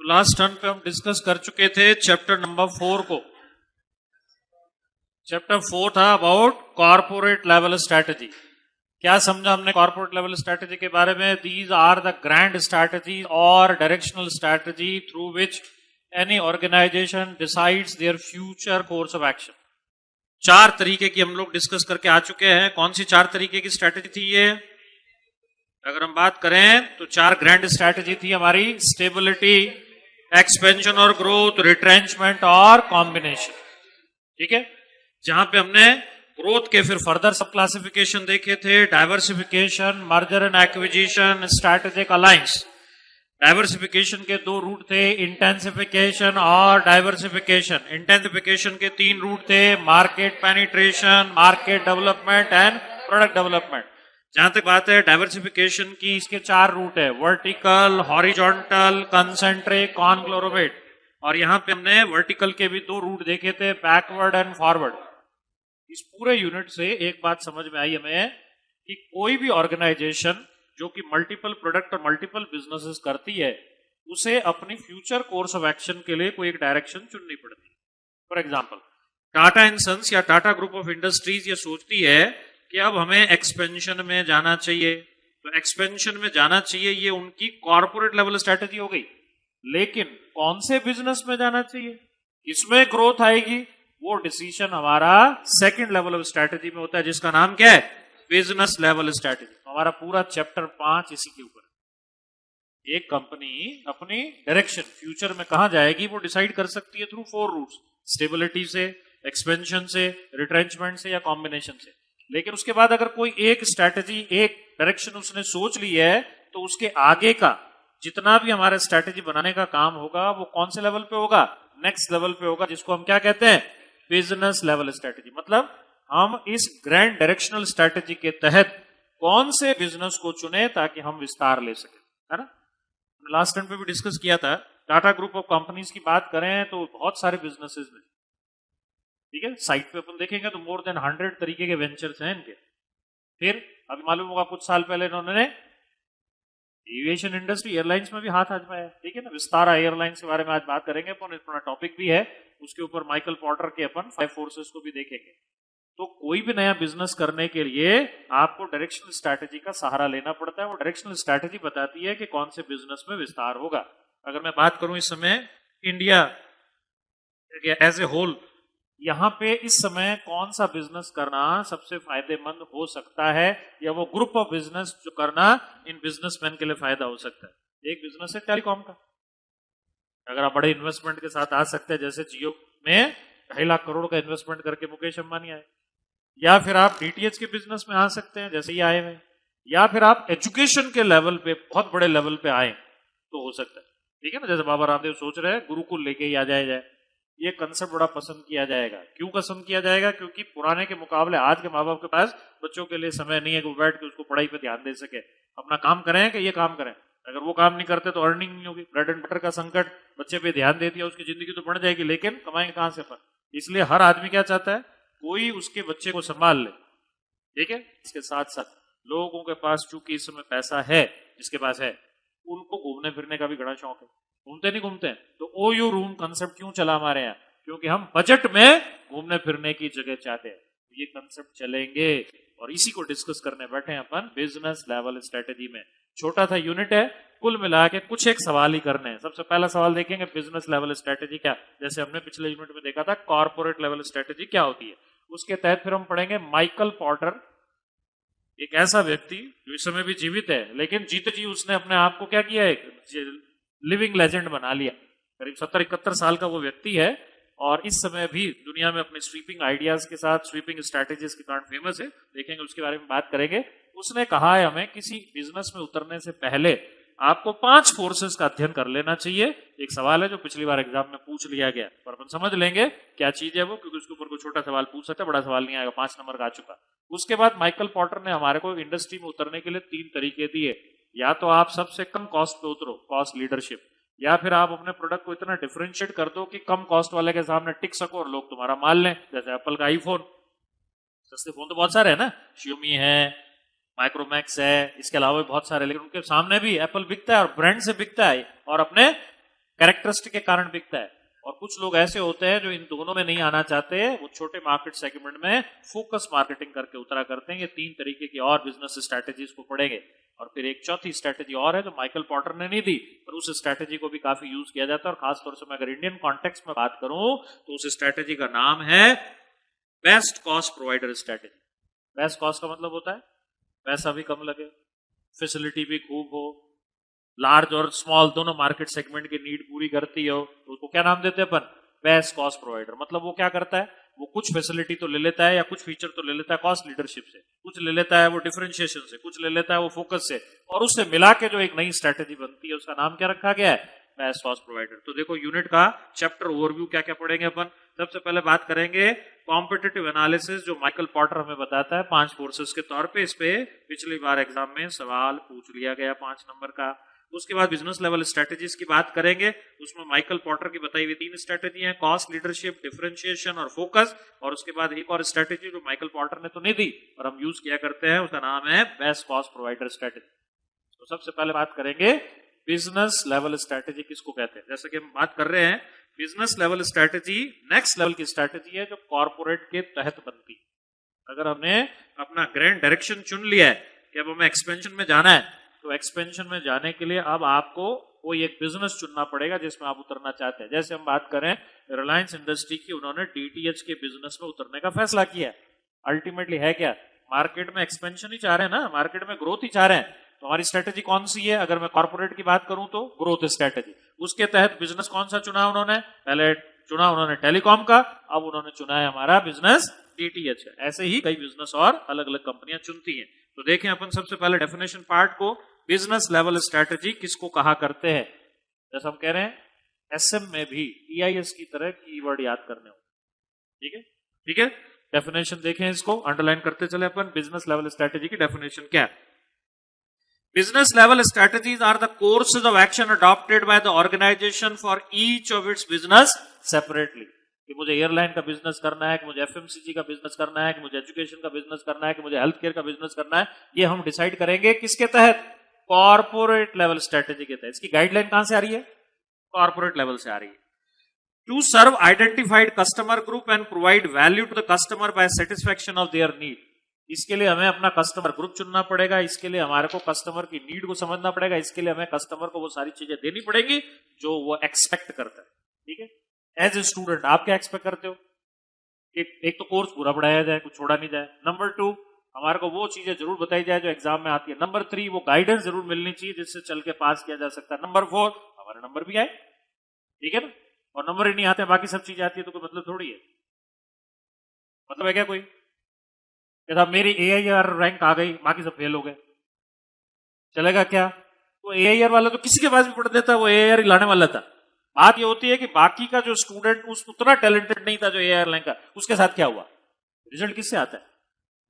तो last turn पे हम डिस्कस कर चुके थे चैप्टर नंबर 4 को। चैप्टर 4 था अबाउट कॉर्पोरेट लेवल स्ट्रैटेजी। क्या समझा हमने कॉर्पोरेट लेवल स्ट्रैटेजी के बारे में? These are the grand strategy और directional strategy through which any organisation decides their future course of action. 4 तरीके की हम लोग डिस्कस करके आ चुके हैं। कौन सी 4 तरीके की स्ट्रैटेजी थी ये? अगर हम बात करें तो 4 ग्रैंड स्ट्रैटेजी थी हमारी: स्टेबिलिटी, एक्सपेंशन और ग्रोथ, रिट्रेंचमेंट और कॉम्बिनेशन। ठीक है, जहां पे हमने ग्रोथ के फिर फर्दर सब क्लासिफिकेशन देखे थे: diversification, merger and acquisition, strategic alliance. Diversification के 2 रूट थे, इंटेंसिफिकेशन और डाइवर्सिफिकेशन। इंटेंसिफिकेशन के 3 रूट थे: market penetration, market development and product development. जहां तक बात है डाइवर्सिफिकेशन की, इसके 4 रूट है: वर्टिकल, हॉरिजॉन्टल, कंसेंट्रिक, कॉन्ग्लोमेरेट। और यहां पे हमने वर्टिकल के भी 2 रूट देखे थे, बैकवर्ड एंड फॉरवर्ड। इस पूरे यूनिट से एक बात समझ में आई हमें कि कोई भी ऑर्गेनाइजेशन जो कि मल्टीपल प्रोडक्ट और मल्टीपल बिजनेसेस करती है, उसे अपनी फ्यूचर कोर्स ऑफ एक्शन के लिए कोई एक डायरेक्शन चुननी पड़ती है। For example, Tata and Sons या टाटा ग्रुप ऑफ इंडस्ट्रीज ये सोचती है कि अब हमें एक्सपेंशन में जाना चाहिए। तो एक्सपेंशन में जाना चाहिए, ये उनकी कॉर्पोरेट लेवल स्ट्रैटेजी हो गई। लेकिन कौन से बिजनेस में जाना चाहिए, इसमें ग्रोथ आएगी, वो डिसीजन हमारा सेकंड लेवल ऑफ स्ट्रैटेजी में होता है, जिसका नाम क्या है? Business level strategy. हमारा पूरा चैप्टर 5 इसी के ऊपर है। एक कंपनी अपनी डायरेक्शन फ्यूचर में कहां जाएगी वो डिसाइड कर सकती है थ्रू 4 रूट्स: स्टेबिलिटी से, एक्सपेंशन से, रिट्रेंचमेंट से या कॉम्बिनेशन से। लेकिन उसके बाद अगर कोई एक स्ट्रैटेजी, एक डायरेक्शन उसने सोच ली है, तो उसके आगे का जितना भी हमारे स्ट्रैटेजी बनाने का काम होगा वो कौन से लेवल पे होगा? नेक्स्ट लेवल पे होगा, जिसको हम क्या कहते हैं? Business level strategy. मतलब हम इस ग्रैंड डायरेक्शनल स्ट्रैटेजी के तहत कौन से बिजनेस को चुने ताकि हम विस्तार ले सके, है ना? लास्ट टाइम पे भी डिस्कस किया था। टाटा ग्रुप ऑफ कंपनीज की बात करें तो बहुत सारे बिजनेसेस में, ठीक है, साइट पे अपन देखेंगे तो मोर देन 100 तरीके के वेंचर्स हैं इनके। फिर अभी मालूम होगा कुछ साल पहले इन्होंने एविएशन इंडस्ट्री, एयरलाइंस में भी हाथ आजमाया, ठीक है ना। विस्तारा एयरलाइंस के बारे में आज बात करेंगे अपन, अपना टॉपिक भी है। उसके ऊपर माइकल पॉटर के अपन 5 फोर्सेस को भी देखेंगे। तो कोई भी नया बिजनेस करने के लिए आपको डायरेक्शनल स्ट्रैटेजी का सहारा लेना पड़ता है। वो डायरेक्शनल स्ट्रैटेजी बताती है कि कौन से बिजनेस में विस्तार होगा। अगर मैं बात करूं इस समय इंडिया एज ए होल, यहां पे इस समय कौन सा बिजनेस करना सबसे फायदेमंद हो सकता है, या वो ग्रुप ऑफ बिजनेस जो करना इन बिजनेसमैन के लिए फायदा हो सकता है? एक बिजनेस है टेलीकॉम का। अगर आप बड़े इन्वेस्टमेंट के साथ आ सकते हैं, जैसे जियो में 2.5 लाख करोड़ का इन्वेस्टमेंट करके मुकेश अंबानी आए, या फिर आप डीटीएच के बिजनेस में आ सकते हैं जैसे ये आए हुए, या फिर आप एजुकेशन के लेवल पे बहुत बड़े लेवल पे आए तो हो सकता है, ठीक है ना। जैसे बाबा रामदेव सोच रहे हैं गुरुकुल लेके ही आ जाए, ये कंसेप्ट बड़ा पसंद किया जाएगा। क्यों पसंद किया जाएगा? क्योंकि पुराने के मुकाबले आज के माँ बाप के पास बच्चों के लिए समय नहीं है कि वो बैठ के उसको पढ़ाई पे ध्यान दे सके। अपना काम करें कि ये काम करें। अगर वो काम नहीं करते तो अर्निंग नहीं होगी, ब्रेड एंड बटर का संकट, बच्चे पे ध्यान दे दिया उसकी जिंदगी तो बढ़ जाएगी, लेकिन कमाएंगे कहां से अपन? इसलिए हर आदमी क्या चाहता है? कोई उसके बच्चे को संभाल ले, ठीक है। इसके साथ साथ लोगों के पास चूंकि इस समय पैसा है, जिसके पास है उनको घूमने फिरने का भी बड़ा शौक है। घूमते नहीं घूमते? तो ओयू रूम कंसेप्ट क्यों चला हमारे यहाँ? क्योंकि हम बजट में घूमने फिरने की जगह चाहते हैं। ये कंसेप्ट चलेंगे और इसी को डिस्कस करने बैठे हैं अपन बिजनेस लेवल स्ट्रेटेजी में। छोटा सा यूनिट है, कुल मिला के कुछ एक सवाल ही करने हैं। सबसे पहला सवाल देखेंगे बिजनेस लेवल स्ट्रेटेजी क्या, जैसे हमने पिछले यूनिट में देखा था कॉर्पोरेट लेवल स्ट्रेटेजी क्या होती है। उसके तहत फिर हम पढ़ेंगे माइकल पॉटर, एक ऐसा व्यक्ति जो इस समय भी जीवित है, लेकिन जीते जी उसने अपने आप को क्या किया, एक लिविंग लेजेंड बना लिया। करीब 70-71 साल का वो व्यक्ति है और इस समय भी दुनिया में अपने स्वीपिंग आइडियाज के साथ, स्वीपिंग स्ट्रैटेजीज के कारण फेमस है। देखेंगे, उसके बारे में बात करेंगे। उसने कहा है हमें किसी बिजनेस में उतरने से पहले आपको 5 फोर्सेस का अध्ययन कर लेना चाहिए। एक सवाल है जो पिछली बार एग्जाम में पूछ लिया गया, पर अपन समझ लेंगे क्या चीज है वो, क्योंकि उसके ऊपर कोई छोटा सवाल पूछ सकता है, बड़ा सवाल नहीं आएगा। 5 नंबर का आ चुका। उसके बाद माइकल पॉटर ने हमारे को इंडस्ट्री में उतरने के लिए 3 तरीके दिए। या तो आप सबसे कम कॉस्ट पे उतरो, कॉस्ट लीडरशिप, या फिर आप अपने प्रोडक्ट को इतना डिफरेंशिएट कर दो कि कम कॉस्ट वाले के सामने टिक सको और लोग तुम्हारा माल लें। जैसे एप्पल का आईफोन, सस्ते फोन तो बहुत सारे हैं ना, Xiaomi है, माइक्रोमैक्स है, इसके अलावा भी बहुत सारे, लेकिन उनके सामने भी एप्पल बिकता है और ब्रांड से बिकता है और अपने कैरेक्टरिस्टिक के कारण बिकता है। और कुछ लोग ऐसे होते हैं जो इन दोनों में नहीं आना चाहते, वो छोटे मार्केट सेगमेंट में फोकस मार्केटिंग करके उतरा करते हैं। ये 3 तरीके की और बिजनेस स्ट्रैटेजीज को पढ़ेंगे। और फिर एक चौथी स्ट्रैटेजी और है जो माइकल पॉटर ने नहीं दी, पर उस स्ट्रैटेजी को भी काफी यूज किया जाता है। और खासतौर से मैं अगर इंडियन कॉन्टेक्स्ट में बात करूं तो उस स्ट्रैटेजी का नाम है best cost provider strategy. Best cost का मतलब होता है पैसा भी कम लगे, फैसिलिटी भी खूब हो, लार्ज और स्मॉल दोनों मार्केट सेगमेंट की नीड पूरी करती हो, तो उसको क्या नाम देते हैं अपन? Best cost provider. मतलब वो क्या करता है, वो कुछ फैसिलिटी तो ले लेता है या कुछ फीचर तो ले लेता है कॉस्ट लीडरशिप से, कुछ ले लेता है वो डिफरेंशिएशन से, कुछ ले लेता है वो फोकस से, और उससे मिला के जो एक नई स्ट्रैटेजी बनती है उसका नाम क्या रखा गया है? Best cost provider. तो देखो यूनिट का चैप्टर ओवरव्यू क्या क्या पढ़ेंगे अपन। सबसे पहले बात करेंगे कॉम्पिटिटिव एनालिसिस, जो माइकल पॉटर हमें बताता है 5 फोर्सेस के तौर पे। इस पे पिछली बार एग्जाम में सवाल पूछ लिया गया 5 नंबर का। उसके बाद बिजनेस लेवल स्ट्रेटेजीज की बात करेंगे, उसमें माइकल पॉटर की बताई हुई 3 स्ट्रेटेजी हैं, कॉस्ट लीडरशिप, डिफरेंशिएशन और फोकस। और उसके बाद एक और स्ट्रेटेजी जो माइकल पॉटर ने तो नहीं दी और हम यूज किया करते हैं, उसका नाम है बेस्ट कॉस्ट प्रोवाइडर स्ट्रेटेजी। तो सबसे पहले बात करेंगे बिजनेस लेवल स्ट्रेटेजी किसको कहते हैं। जैसे कि हम बात कर रहे हैं, business level strategy next level की स्ट्रेटेजी है जो कॉर्पोरेट के तहत बनती है। अगर हमने अपना ग्रैंड डायरेक्शन चुन लिया है कि अब हमें एक्सपेंशन में जाना है, तो एक्सपेंशन में जाने के लिए अब आपको कोई एक बिजनेस चुनना पड़ेगा जिसमें आप उतरना चाहते हैं। जैसे हम बात करें रिलायंस इंडस्ट्री की, उन्होंने डीटीएच के बिजनेस में उतरने का फैसला किया। अल्टीमेटली है क्या, मार्केट में एक्सपेंशन ही चाह रहे हैं ना, मार्केट में ग्रोथ ही चाह रहे हैं। तो हमारी स्ट्रेटेजी कौन सी है? अगर मैं कॉर्पोरेट की बात करूं तो ग्रोथ स्ट्रेटेजी। उसके तहत बिजनेस कौन सा चुना उन्होंने? पहले चुना उन्होंने टेलीकॉम का, अब उन्होंने चुना है हमारा बिजनेस डीटीएच का। ऐसे ही कई बिजनेस और अलग अलग कंपनियां चुनती हैं। तो देखें अपन सबसे पहले डेफिनेशन पार्ट को, बिजनेस लेवल स्ट्रेटेजी किसको कहा करते हैं। जैसे हम कह रहे हैं एसएम में भी ईआईएस की तरह कीवर्ड याद करने हो, ठीक है? ठीक है, डेफिनेशन देखें, इसको अंडरलाइन करते चले अपन। बिजनेस लेवल स्ट्रेटेजी की डेफिनेशन क्या है? Business level strategies are the courses of action adopted by the organization for each of its business separately. कि मुझे एयरलाइन का बिजनेस करना है, कि मुझे एफएमसीजी का बिजनेस करना है, कि मुझे एजुकेशन का बिजनेस करना है, कि मुझे हेल्थ केयर का बिजनेस करना है, ये हम डिसाइड करेंगे किसके तहत? कॉर्पोरेट लेवल स्ट्रेटेजी के तहत। इसकी गाइडलाइन कहां से आ रही है? कॉर्पोरेट लेवल से आ रही है। To serve identified customer group and provide value to the customer by satisfaction of their need. इसके लिए हमें अपना कस्टमर ग्रुप चुनना पड़ेगा, इसके लिए हमारे को कस्टमर की नीड को समझना पड़ेगा, इसके लिए हमें कस्टमर को वो सारी चीजें देनी पड़ेगी जो वो एक्सपेक्ट करता है। ठीक है, एज ए स्टूडेंट आप क्या एक्सपेक्ट करते हो? एक तो कोर्स पूरा पढ़ाया जाए, कुछ छोड़ा नहीं जाए। नंबर 2, हमारे को वो चीजें जरूर बताई जाए जो एग्जाम में आती है। नंबर 3, वो गाइडेंस जरूर मिलनी चाहिए जिससे चल के पास किया जा सकता है। नंबर 4, हमारे नंबर भी आए, ठीक है ना? और नंबर ही नहीं आते, बाकी सब चीजें आती है तो कोई मतलब थोड़ी है। मतलब है क्या कोई? साहब मेरी AIR रैंक आ गई, बाकी सब फेल हो गए, चलेगा क्या? तो AIR वाला तो किसी के पास भी पढ़ देता, वो AIR ही लाने वाला था। बात ये होती है कि बाकी का जो स्टूडेंट उतना टैलेंटेड नहीं था जो AIR रैंक का, उसके साथ क्या हुआ? रिजल्ट किससे आता है?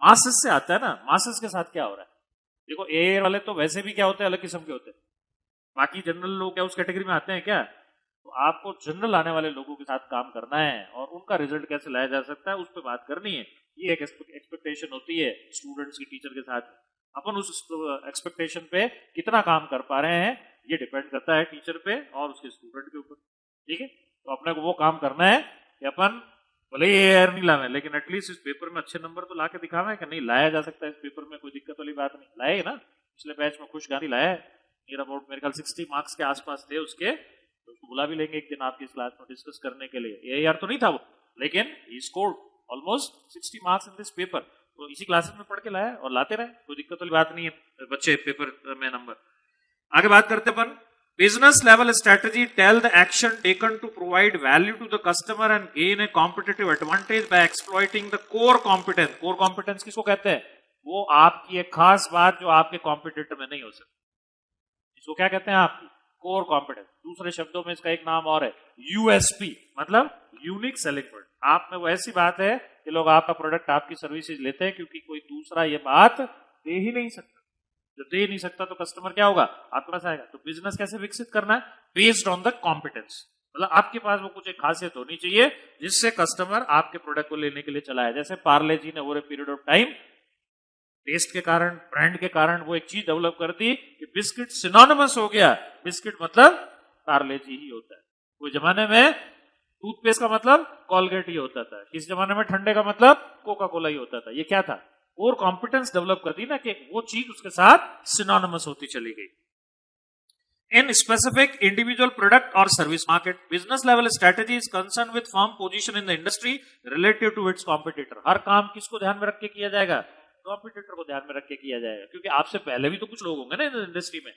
मासेस से आता है ना। मासेस के साथ क्या हो रहा है? देखो AIR वाले तो वैसे भी क्या होते हैं, अलग किस्म के होते हैं। बाकी जनरल लोग क्या उस कैटेगरी में आते हैं क्या? तो आपको जनरल आने वाले लोगों के साथ काम करना है और उनका रिजल्ट कैसे लाया जा सकता है उस पर बात करनी है। ये एक एक्सपेक्टेशन होती है स्टूडेंट्स की टीचर के साथ। अपन उस एक्सपेक्टेशन पे कितना काम कर पा रहे हैं ये डिपेंड करता है टीचर पे और उसके स्टूडेंट के ऊपर। ठीक है, तो अपने को वो काम करना है कि अपन भले ही AIR नहीं लावे लेकिन एटलीस्ट इस पेपर में अच्छे नंबर तो ला के दिखावे कि नहीं लाया जा सकता है। इस पेपर में कोई दिक्कत वाली बात नहीं। लाए ना, पिछले बैच में खुश गांधी लाया है, नियर अबाउट मेरे ख्याल 60 मार्क्स के आसपास थे उसके। तो उसको बुला भी लेंगे एक दिन आपकी क्लास में डिस्कस करने के लिए। AIR तो नहीं था वो, लेकिन he scored almost 60 marks in this paper. तो इसी क्लासेस में पढ़ के लाया और लाते रहे, कोई दिक्कत वाली बात नहीं है बच्चे पेपर में नंबर। आगे बात करते अपन, business level strategy tell the action taken to provide value to the customer and gain a competitive advantage by exploiting the core competence. Core competence किसको कहते हैं? वो आपकी एक खास बात जो आपके कॉम्पिटिटर में नहीं हो सकती, इसको क्या कहते हैं? आपकी कोर कॉम्पिटेंस। दूसरे शब्दों में इसका एक नाम और है USP, मतलब यूनिक सेलिंग पॉइंट। आप में वो ऐसी बात है कि लोग आपका प्रोडक्ट, आपकी सर्विसेज लेते हैं क्योंकि कोई दूसरा ये बात दे ही नहीं सकता। जब दे ही नहीं सकता तो कस्टमर क्या होगा? आपके पास आएगा। तो बिजनेस कैसे विकसित करना है? Based on the competence. मतलब आपके पास वो कुछ एक खासियत होनी चाहिए जिससे कस्टमर आपके प्रोडक्ट को लेने के लिए चला है। जैसे पार्ले जी ने over a period of time test के कारण, ब्रांड के कारण वो एक चीज डेवलप कर दी कि बिस्किट सिनोनिमस हो गया। बिस्किट मतलब पार्ले-जी ही होता है। वो जमाने में टूथपेस्ट का मतलब कॉलगेट ही होता था, किस जमाने में ठंडे का मतलब कोका कोला ही होता था। ये क्या था? और कॉम्पिटेंस डेवलप कर दी ना कि वो चीज उसके साथ सिनोनिमस होती चली गई। In specific individual product or service market, business level strategy is concerned with firm position in the industry relative to its competitor. हर काम किसको ध्यान में रख के किया जाएगा? कॉम्पिटिटर को ध्यान में रख के किया जाएगा, क्योंकि आपसे पहले भी तो कुछ लोग होंगे ना इस इंडस्ट्री में।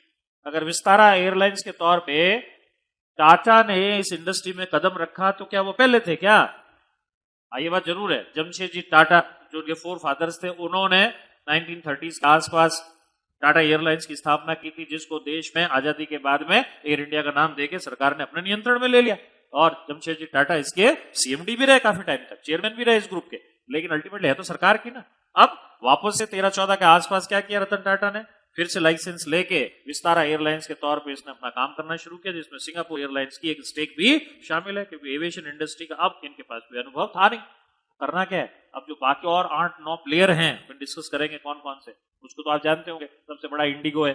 अगर विस्तारा एयरलाइंस के तौर पे टाटा ने इस इंडस्ट्री में कदम रखा तो क्या वो पहले थे क्या? ये बात जरूर है। जमशेदजी टाटा जो उनके फोर फादर्स थे, उन्होंने 1930s के आसपास टाटा एयरलाइंस की स्थापना की थी, जिसको देश में आजादी के बाद में एयर इंडिया का नाम देके सरकार ने अपने नियंत्रण में ले लिया। और जमशेदजी टाटा इसके सीएमडी भी रहे काफी टाइम तक, चेयरमैन भी रहे इस ग्रुप के, लेकिन अल्टीमेटली है तो सरकार की ना। अब वापस से 13-14 के आसपास क्या किया रतन टाटा ने? फिर से लाइसेंस लेके विस्तारा एयरलाइंस के तौर पे इसने अपना काम करना शुरू किया, जिसमें सिंगापुर एयरलाइंस की एक स्टेक भी शामिल है, क्योंकि एविएशन इंडस्ट्री का अब इनके पास कोई अनुभव था नहीं। करना क्या है? अब जो बाकी और 8-9 प्लेयर हैं, फिर डिस्कस करेंगे कौन कौन से, उसको तो आप जानते होंगे। सबसे बड़ा इंडिगो है,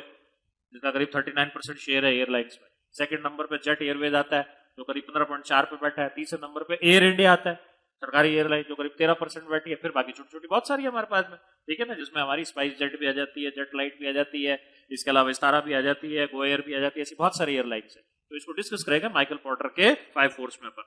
जिसका करीब 39% शेयर है एयरलाइंस में। सेकंड नंबर पे जेट एयरवेज आता है, जो करीब 15.4 पे बैठा है। तीसरे नंबर पे एयर इंडिया आता है, सरकारी एयरलाइन, जो करीब 13% बैठी है। फिर बाकी छोटी छोटी बहुत सारी है हमारे पास में, ठीक है ना, जिसमें हमारी स्पाइस जेट भी आ जाती है, जेट लाइट भी आ जाती है, इसके अलावा विस्तारा भी आ जाती है, गो एयर भी आ जाती है, ऐसी बहुत सारी एयरलाइंस है। तो इसको डिस्कस करेंगे माइकल पोर्टर के 5 फोर्स में अपन।